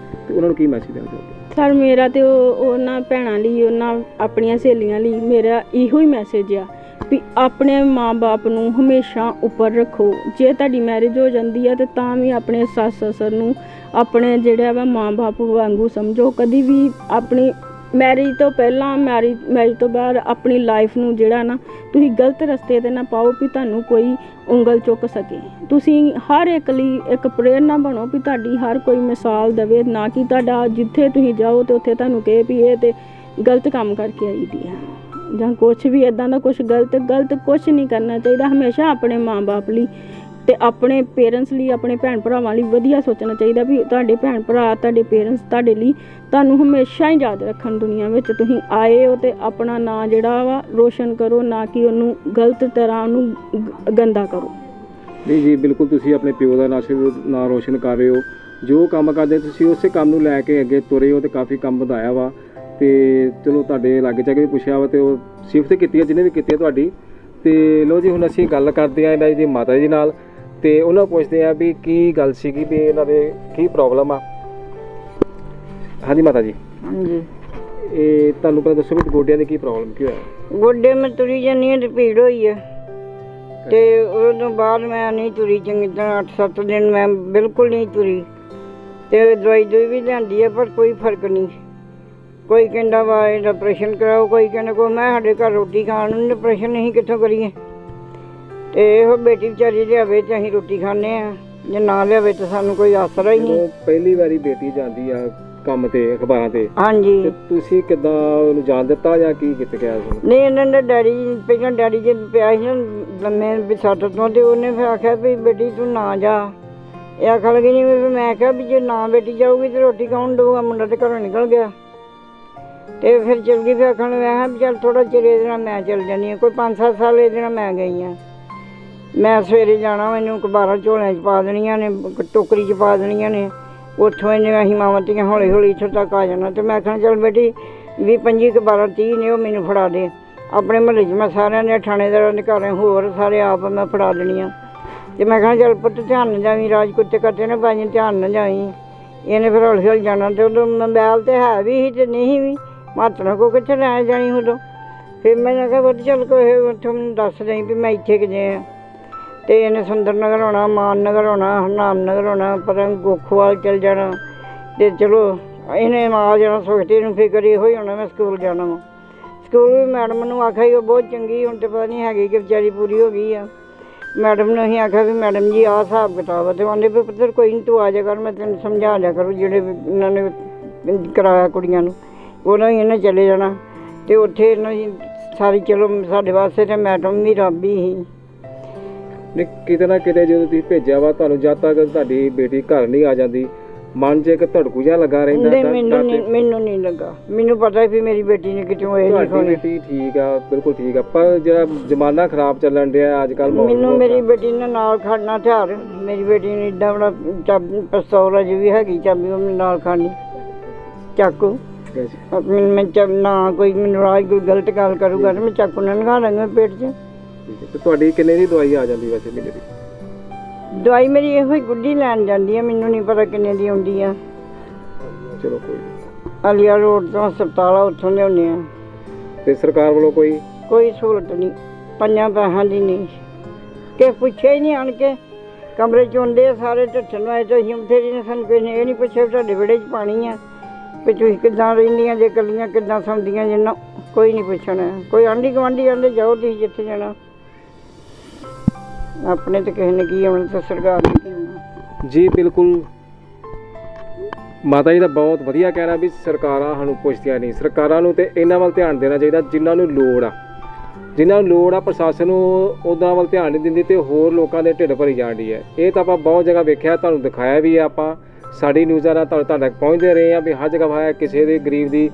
ਤੇ ਉਹਨਾਂ ਨੂੰ ਕੀ ਮੈਸੇਜ ਦੇਣਾ ਚਾਹੋਗੇ? ਸਰ ਮੇਰਾ ਤੇ ਉਹਨਾਂ ਭੈਣਾਂ ਲਈ, ਉਹਨਾਂ ਆਪਣੀਆਂ ਸਹੇਲੀਆਂ ਲਈ ਮੇਰਾ ਇਹੋ ਹੀ ਮੈਸੇਜ ਆ ਵੀ ਆਪਣੇ ਮਾਂ-ਬਾਪ ਨੂੰ ਹਮੇਸ਼ਾ ਉੱਪਰ ਰੱਖੋ। ਜੇ ਤੁਹਾਡੀ ਮੈਰਿਜ ਹੋ ਜਾਂਦੀ ਹੈ ਤੇ ਤਾਂ ਵੀ ਆਪਣੇ ਸੱਸ ਸਸੁਰ ਨੂੰ ਆਪਣੇ ਜਿਹੜਾ ਵਾ ਮਾਂ-ਬਾਪ ਵਾਂਗੂ ਸਮਝੋ। ਕਦੀ ਵੀ ਆਪਣੀ ਮੈਰਿਜ ਤੋਂ ਪਹਿਲਾਂ ਮੈਰਿਜ ਤੋਂ ਬਾਅਦ ਆਪਣੀ ਲਾਈਫ ਨੂੰ ਜਿਹੜਾ ਨਾ ਤੁਸੀਂ ਗਲਤ ਰਸਤੇ 'ਤੇ ਨਾ ਪਾਓ ਵੀ ਤੁਹਾਨੂੰ ਕੋਈ ਉਂਗਲ ਚੁੱਕ ਸਕੇ। ਤੁਸੀਂ ਹਰ ਇੱਕ ਲਈ ਇੱਕ ਪ੍ਰੇਰਨਾ ਬਣੋ ਵੀ ਤੁਹਾਡੀ ਹਰ ਕੋਈ ਮਿਸਾਲ ਦੇਵੇ, ਨਾ ਕਿ ਤੁਹਾਡਾ ਜਿੱਥੇ ਤੁਸੀਂ ਜਾਓ ਤੇ ਉੱਥੇ ਤੁਹਾਨੂੰ ਕਹੇ ਵੀ ਇਹ ਤੇ ਗਲਤ ਕੰਮ ਕਰਕੇ ਆਈ ਦੀ ਆ ਜਾਂ ਕੁਛ ਵੀ ਇੱਦਾਂ ਦਾ ਕੁਛ ਗਲਤ ਕੁਛ ਨਹੀਂ ਕਰਨਾ ਚਾਹੀਦਾ। ਹਮੇਸ਼ਾ ਆਪਣੇ ਮਾਂ-ਬਾਪ ਲਈ ਤੇ ਆਪਣੇ ਪੇਰੈਂਟਸ ਲਈ, ਆਪਣੇ ਭੈਣ ਭਰਾਵਾਂ ਲਈ ਵਧੀਆ ਸੋਚਣਾ ਚਾਹੀਦਾ ਵੀ ਤੁਹਾਡੇ ਭੈਣ ਭਰਾ, ਤੁਹਾਡੇ ਪੇਰੈਂਟਸ ਤੁਹਾਡੇ ਲਈ ਤੁਹਾਨੂੰ ਹਮੇਸ਼ਾ ਹੀ ਯਾਦ ਰੱਖਣ। ਦੁਨੀਆ ਵਿੱਚ ਤੁਸੀਂ ਆਏ ਹੋ ਤੇ ਆਪਣਾ ਨਾਂ ਜਿਹੜਾ ਵਾ ਰੋਸ਼ਨ ਕਰੋ, ਨਾ ਕਿ ਉਹਨੂੰ ਗਲਤ ਤਰ੍ਹਾਂ ਉਹਨੂੰ ਗੰਦਾ ਕਰੋ। ਨਹੀਂ ਜੀ, ਬਿਲਕੁਲ ਤੁਸੀਂ ਆਪਣੇ ਪਿਓ ਦਾ ਨਾਂ ਰੋਸ਼ਨ ਕਰ ਰਹੇ ਹੋ। ਜੋ ਕੰਮ ਕਰਦੇ ਤੁਸੀਂ ਉਸੇ ਕੰਮ ਨੂੰ ਲੈ ਕੇ ਅੱਗੇ ਤੁਰੇ ਹੋ ਤੇ ਕਾਫੀ ਕੰਮ ਵਧਾਇਆ ਵਾ। ਤੇ ਚਲੋ ਤੁਹਾਡੇ ਲਾਗੇ ਜਾ ਕੇ ਵੀ ਪੁੱਛਿਆ ਵਾ ਤੇ ਉਹ ਸਿਫਤ ਕੀਤੀ ਹੈ ਜਿਹਨੇ ਵੀ ਕੀਤੀ ਹੈ ਤੁਹਾਡੀ। ਤੇ ਲੋ ਜੀ, ਹੁਣ ਅਸੀਂ ਗੱਲ ਕਰਦੇ ਹਾਂ ਇਹਨਾਂ ਦੀ ਮਾਤਾ ਜੀ ਨਾਲ ਤੇ ਉਹਨਾਂ ਨੂੰ ਪੁੱਛਦੇ ਹਾਂ ਵੀ ਕੀ ਗੱਲ ਸੀਗੀ, ਵੀ ਇਹਨਾਂ ਦੇ ਕੀ ਪ੍ਰੋਬਲਮ ਆ। ਹਾਂਜੀ ਮਾਤਾ ਜੀ। ਹਾਂਜੀ, ਇਹ ਤੁਹਾਨੂੰ ਪਤਾ ਦੱਸੋ ਵੀ ਗੋਡਿਆਂ ਦੀ ਕੀ ਪ੍ਰੋਬਲਮ ਕੀ ਹੋਇਆ? ਗੋਡੇ ਮੈਂ ਤੁਰੀ ਜਾਂਦੀ ਹਾਂ ਤੇ ਪੀੜ ਹੋਈ ਹੈ ਤੇ ਉਦੋਂ ਬਾਅਦ ਮੈਂ ਨਹੀਂ ਤੁਰੀ ਚੰਗੀ ਤਰ੍ਹਾਂ। 8-7 ਦਿਨ ਮੈਂ ਬਿਲਕੁਲ ਨਹੀਂ ਤੁਰੀ ਤੇ ਦਵਾਈ ਵੀ ਲਿਆਂਦੀ ਹੈ ਪਰ ਕੋਈ ਫਰਕ ਨਹੀਂ। ਕੋਈ ਕਹਿੰਦਾ ਵਾ ਇਹਦਾ ਆਪਰੇਸ਼ਨ ਕਰਾਓ, ਕੋਈ ਕਹਿੰਦਾ ਕੋਈ। ਮੈਂ ਸਾਡੇ ਘਰ ਰੋਟੀ ਖਾਣ ਨੂੰ ਆਪਰੇਸ਼ਨ ਨਹੀਂ ਕਿੱਥੋਂ ਕਰੀਏ। ਤੇ ਇਹੋ ਬੇਟੀ ਵਿਚਾਰੀ ਲਿਆਵੇ ਤੇ ਅਸੀਂ ਰੋਟੀ ਖਾਂਦੇ ਹਾਂ, ਜੇ ਨਾ ਲਿਆਵੇ ਤਾਂ ਸਾਨੂੰ ਕੋਈ ਆਸਰਾ ਹੀ ਨਹੀਂ। ਪਹਿਲੀ ਵਾਰੀ ਬੇਟੀ ਜਾਂਦੀ ਆ ਕੰਮ ਤੇ, ਅਖਬਾਰਾਂ ਤੇ। ਹਾਂਜੀ। ਤੇ ਤੁਸੀਂ ਕਿੱਦਾਂ ਉਹਨੂੰ ਜਾਣ ਦਿੱਤਾ ਜਾਂ ਕੀ ਕੀਤਾ ਗਿਆ? ਨਹੀਂ, ਇਹਨਾਂ ਦਾ ਡੈਡੀ ਪਹਿਲਾਂ ਡੈਡੀ ਜੇ ਪਿਆ ਸੀ ਨਾ ਲੰਮੇ ਵਿਸੱਟ ਤੋਂ, ਤੇ ਉਹਨੇ ਫਿਰ ਆਖਿਆ ਵੀ ਬੇਟੀ ਤੂੰ ਨਾ ਜਾ। ਇਹ ਆਖਣ ਲੱਗੀ ਨਹੀਂ ਵੀ ਮੈਂ ਕਿਹਾ ਵੀ ਜੇ ਨਾ ਬੇਟੀ ਜਾਊਗੀ ਤੇ ਰੋਟੀ ਕੌਣ ਦੇਊਗਾ? ਮੁੰਡਾ ਤੇ ਘਰੋਂ ਨਿਕਲ ਗਿਆ ਤੇ ਫਿਰ ਚਲ ਗਈ। ਫਿਰ ਆਖਣ ਮੈਂ ਕਿਹਾ ਵੀ ਚੱਲ ਥੋੜ੍ਹਾ ਚਿਰ ਇਹਦੇ ਨਾਲ ਮੈਂ ਚੱਲ ਜਾਂਦੀ ਹਾਂ। ਕੋਈ 5-7 ਸਾਲ ਇਹਦੇ ਨਾਲ ਮੈਂ ਗਈ ਹਾਂ। ਮੈਂ ਸਵੇਰੇ ਜਾਣਾ, ਮੈਨੂੰ ਅਖਬਾਰਾਂ ਝੋਲਿਆਂ 'ਚ ਪਾ ਦੇਣੀਆਂ ਨੇ, ਟੋਕਰੀ 'ਚ ਪਾ ਦੇਣੀਆਂ ਨੇ। ਉੱਥੋਂ ਇਹਨੇ ਅਸੀਂ ਮਾਵਾਂ ਧੀਆਂ ਹੌਲੀ ਹੌਲੀ ਇੱਥੋਂ ਤੱਕ ਆ ਜਾਣਾ। ਤੇ ਮੈਂ ਆਖਣਾ ਚੱਲ ਬੇਟੀ 20-25 ਅਖਬਾਰਾਂ 30 ਨੇ ਉਹ ਮੈਨੂੰ ਫੜਾ ਦੇ। ਆਪਣੇ ਮੁਹੱਲੇ 'ਚ ਮੈਂ ਸਾਰਿਆਂ ਦੇ ਥਾਣੇਦਾਰਾਂ ਦੇ ਘਰ ਹੋਰ ਸਾਰੇ ਆਪ ਮੈਂ ਫੜਾ ਦੇਣੀਆਂ। ਤੇ ਮੈਂ ਕਹਿਣਾ ਚੱਲ ਪੁੱਤ ਧਿਆਨ ਨਾ ਜਾਵੀਂ, ਰਾਜ ਕੁੱਤੇ ਕੱਟੇ ਨਾ ਪਾਈ, ਧਿਆਨ ਨਾ ਜਾਵੀਂ। ਇਹਨੇ ਫਿਰ ਹੌਲੀ ਹੌਲੀ ਜਾਣਾ। ਤੇ ਉਦੋਂ ਮੋਬਾਇਲ ਤੇ ਹੈ ਵੀ ਸੀ ਤੇ ਨਹੀਂ ਵੀ, ਮਾਤਰਾ ਕੋ ਕਿੱਥੇ ਲੈ ਜਾਣੀ ਉਦੋਂ। ਫਿਰ ਮੈਂ ਕਿਹਾ ਪੁੱਤ ਚੱਲ ਕੋਈ ਉੱਥੋਂ ਮੈਨੂੰ ਦੱਸ ਦੇਈਂ ਵੀ ਮੈਂ ਇੱਥੇ ਕਿਤੇ ਆ। ਤੇ ਇਹਨੇ ਸੁੰਦਰ ਨਗਰ ਆਉਣਾ, ਮਾਨ ਨਗਰ ਆਉਣਾ, ਹਰਨਾਮ ਨਗਰ ਆਉਣਾ, ਪਰ ਗੋਖੋਵਾਲ ਚੱਲ ਜਾਣਾ। ਤੇ ਚਲੋ ਇਹਨੇ ਆ ਜਾਣਾ। ਸੁਖਤੀ ਨੂੰ ਫਿਕਰ ਇਹੋ ਹੀ ਹੋਣਾ ਮੈਂ ਸਕੂਲ ਜਾਣਾ ਵਾ। ਸਕੂਲ ਵੀ ਮੈਡਮ ਨੂੰ ਆਖਿਆ ਉਹ ਬਹੁਤ ਚੰਗੀ, ਹੁਣ ਤੇ ਪਤਾ ਨਹੀਂ ਹੈਗੀ ਕਿ ਵਿਚਾਰੀ ਪੂਰੀ ਹੋ ਗਈ ਆ। ਮੈਡਮ ਨੂੰ ਅਸੀਂ ਆਖਿਆ ਵੀ ਮੈਡਮ ਜੀ ਆਹ ਹਿਸਾਬ ਕਿਤਾਬ ਆ। ਤੇ ਆਉਂਦੇ ਵੀ ਪੁੱਤਰ ਕੋਈ ਨਹੀਂ ਤੂੰ ਆ ਜਾ ਕਰ, ਮੈਂ ਤੈਨੂੰ ਸਮਝਾ ਲਿਆ ਕਰੂ। ਜਿਹੜੇ ਇਹਨਾਂ ਨੇ ਕਰਾਇਆ ਕੁੜੀਆਂ ਨੂੰ ਉਹਨਾਂ ਹੀ ਇਹਨੇ ਚਲੇ ਜਾਣਾ। ਤੇ ਉੱਥੇ ਇਹਨਾਂ ਦੀ ਸਾਰੀ ਚਲੋ ਸਾਡੇ ਵਾਸਤੇ ਤਾਂ ਮੈਡਮ ਵੀ ਰੱਬ ਹੀ ਸੀ। ਨਹੀਂ, ਕਿਤੇ ਨਾ ਕਿਤੇ ਜਦੋਂ ਤੁਸੀਂ ਭੇਜਿਆ ਵਾ ਤੁਹਾਨੂੰ, ਜਦ ਤੱਕ ਤੁਹਾਡੀ ਬੇਟੀ ਘਰ ਨਹੀਂ ਆ ਜਾਂਦੀ ਮਨ 'ਚ ਇੱਕ ਧੜਕੂ ਜਿਹਾ ਲੱਗਾ ਰਹਿੰਦਾ? ਮੈਨੂੰ ਨਹੀਂ ਲੱਗਾ। ਮੈਨੂੰ ਪਤਾ ਵੀ ਮੇਰੀ ਬੇਟੀ ਨੇ ਕਿਤੋਂ ਇਹ ਨਹੀਂ ਤੁਹਾਡੀ ਬੇਟੀ ਠੀਕ ਆ, ਬਿਲਕੁਲ ਠੀਕ ਆ, ਪਰ ਜਿਹੜਾ ਜ਼ਮਾਨਾ ਖਰਾਬ ਚੱਲਣ ਡਿਆ ਅੱਜ ਕੱਲ੍ਹ। ਮੈਨੂੰ ਮੇਰੀ ਬੇਟੀ ਨੇ ਨਾਲ ਖੜਨਾ ਹਥਿਆਰ। ਮੇਰੀ ਬੇਟੀ ਨੇ ਇੱਦਾਂ ਬੜਾ ਚਾਬੀ ਪਿਸਤੌਲ ਅਜੇ ਵੀ ਹੈਗੀ, ਚਾਬੀ ਉਹ ਨਾਲ ਖਾਣੀ, ਚਾਕੂ। ਮੈਂ ਨਾ ਕੋਈ ਮੈਨੂੰ ਰਾਜ ਕੋਈ ਗਲਤ ਗੱਲ ਕਰੂਗਾ ਤੇ ਮੈਂ ਚਾਕੂ ਨਾਲ ਲਗਾ ਲਾਂਗਾ ਪੇਟ 'ਚ। ਤੇ ਤੁਹਾਡੀ ਕਿੰਨੇ ਦੀ ਦਵਾਈ ਆ ਜਾਂਦੀ ਵੈਸੇ ਮਹੀਨੇ ਦੀ? ਦਵਾਈ ਮੇਰੀ ਇਹੋ ਹੀ ਗੁੱਡੀ ਲੈਣ ਜਾਂਦੀ ਆ, ਮੈਨੂੰ ਨਹੀਂ ਪਤਾ ਕਿੰਨੇ ਦੀ ਆਉਂਦੀ ਆ। ਚਲੋ ਕੋਈ ਨਹੀਂ, ਆਲੀਆ ਰੋਡ ਤੋਂ ਹਸਪਤਾਲ ਆ, ਉੱਥੋਂ ਲਿਆਉਂਦੇ ਆ। ਤੇ ਸਰਕਾਰ ਵੱਲੋਂ ਕੋਈ ਸਹੂਲਤ ਨਹੀਂ, 5 ਪੈਸਿਆਂ ਦੀ ਨਹੀਂ। ਕਿ ਪੁੱਛਿਆ ਹੀ ਨਹੀਂ ਆਣ ਕੇ। ਕਮਰੇ 'ਚ ਆਉਂਦੇ ਸਾਰੇ ਢੱਠਣ ਆਏ ਤੇ ਅਸੀਂ ਉੱਥੇ ਨੇ, ਸਾਨੂੰ ਕਿਸੇ ਨੇ ਇਹ ਨਹੀਂ ਪੁੱਛਿਆ ਤੁਹਾਡੇ ਵਿਹੜੇ 'ਚ ਪਾਣੀ ਆ, ਵੀ ਤੁਸੀਂ ਕਿੱਦਾਂ ਰਹਿੰਦੀਆਂ ਜੇ ਇਕੱਲੀਆਂ, ਕਿੱਦਾਂ ਸੌਂਦੀਆਂ ਜਿੰਨਾ। ਕੋਈ ਨਹੀਂ ਪੁੱਛਣਾ। ਕੋਈ ਆਂਢੀ ਗੁਆਂਢੀ ਆਂਦੇ ਜਾਓ ਤੁਸੀਂ ਜਿੱਥੇ ਜਾਣਾ। ਆਪਣੇ ਤੇ ਕਿਸੇ ਨੇ ਕੀ ਆਉਣਾ ਤੇ ਸਰਕਾਰ ਨੇ ਕੀ ਆਉਣਾ। ਜੀ ਬਿਲਕੁਲ, ਮਾਤਾ ਜੀ ਦਾ ਬਹੁਤ ਵਧੀਆ ਕਹਿਣਾ ਵੀ ਸਰਕਾਰਾਂ ਸਾਨੂੰ ਪੁੱਛਦੀਆਂ ਨਹੀਂ। ਸਰਕਾਰਾਂ ਨੂੰ ਤੇ ਇਹਨਾਂ ਵੱਲ ਧਿਆਨ ਦੇਣਾ ਚਾਹੀਦਾ ਜਿਨ੍ਹਾਂ ਨੂੰ ਲੋੜ ਆ, ਜਿਨ੍ਹਾਂ ਨੂੰ ਲੋੜ ਆ। ਪ੍ਰਸ਼ਾਸਨ ਨੂੰ ਉਹਨਾਂ ਵੱਲ ਧਿਆਨ ਨਹੀਂ ਦਿੰਦੀ ਤੇ ਹੋਰ ਲੋਕਾਂ ਦੇ ਢਿੱਡ ਭਰੀ ਜਾਂਦੀ ਹੈ। ਇਹ ਤਾਂ ਆਪਾਂ ਬਹੁਤ ਜਗ੍ਹਾ ਵੇਖਿਆ, ਤੁਹਾਨੂੰ ਦਿਖਾਇਆ ਵੀ ਹੈ। ਆਪਾਂ ਸਾਡੀ ਨਿਊਜ਼ਾਂ ਨਾਲ ਤੁਹਾਡੇ ਤੱਕ ਪਹੁੰਚਦੇ ਰਹੇ ਆ ਵੀ ਹਰ ਜਗ੍ਹਾ ਹੈ ਕਿਸੇ ਦੇ ਗਰੀਬ ਦੀ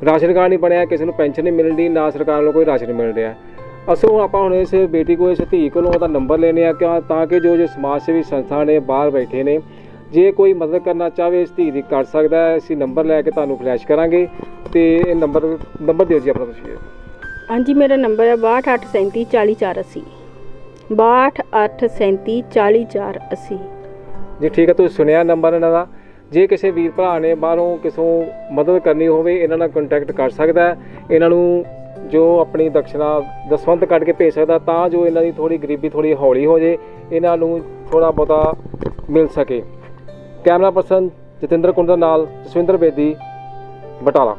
ਰਾਸ਼ਨ ਕਾਰਡ ਨਹੀਂ ਬਣਿਆ, ਕਿਸੇ ਨੂੰ ਪੈਨਸ਼ਨ ਨਹੀਂ ਮਿਲਦੀ, ਨਾ ਸਰਕਾਰ ਨੂੰ ਕੋਈ ਰਾਸ਼ਨ ਮਿਲ ਰਿਹਾ। ਅਸੋ ਆਪਾਂ ਹੁਣ ਇਸ ਬੇਟੀ ਕੋਲ, ਇਸ ਧੀ ਕੋਲੋਂ ਉਹਦਾ ਨੰਬਰ ਲੈਣੇ ਆ ਤਾਂ ਕਿ ਜੋ ਸਮਾਜ ਸੇਵੀ ਸੰਸਥਾ ਨੇ ਬਾਹਰ ਬੈਠੇ ਨੇ, ਜੇ ਕੋਈ ਮਦਦ ਕਰਨਾ ਚਾਹਵੇ ਇਸ ਧੀ ਦੀ ਕਰ ਸਕਦਾ ਹੈ। ਅਸੀਂ ਨੰਬਰ ਲੈ ਕੇ ਤੁਹਾਨੂੰ ਫਲੈਸ਼ ਕਰਾਂਗੇ ਤੇ ਇਹ ਨੰਬਰ ਦਿਓ ਜੀ ਆਪਣਾ ਤੁਸੀਂ। ਹਾਂਜੀ, ਮੇਰਾ ਨੰਬਰ ਹੈ 6287340480 6287340480 ਜੀ ਠੀਕ ਹੈ, ਤੁਸੀਂ ਸੁਣਿਆ ਨੰਬਰ ਇਹਨਾਂ ਦਾ। ਜੇ ਕਿਸੇ ਵੀਰ ਭਰਾ ਨੇ ਬਾਹਰੋਂ ਕਿਸੇ ਮਦਦ ਕਰਨੀ ਹੋਵੇ ਇਹਨਾਂ ਨਾਲ ਕੰਟੈਕਟ ਕਰ ਸਕਦਾ ਹੈ। ਇਹਨਾਂ ਨੂੰ ਜੋ ਆਪਣੀ ਦਕਸ਼ਨਾ ਦਸਵੰਧ ਕੱਢ ਕੇ ਭੇਜ ਸਕਦਾ ਤਾਂ ਜੋ ਇਹਨਾਂ ਦੀ ਥੋੜ੍ਹੀ ਗਰੀਬੀ ਥੋੜ੍ਹੀ ਹੌਲੀ ਹੋ ਜੇ, ਇਹਨਾਂ ਨੂੰ ਥੋੜ੍ਹਾ ਬਹੁਤਾ ਮਿਲ ਸਕੇ। ਕੈਮਰਾ ਪਰਸਨ ਜਤਿੰਦਰ ਕੁੰਡਰ ਨਾਲ ਜਸਵਿੰਦਰ ਬੇਦੀ, ਬਟਾਲਾ।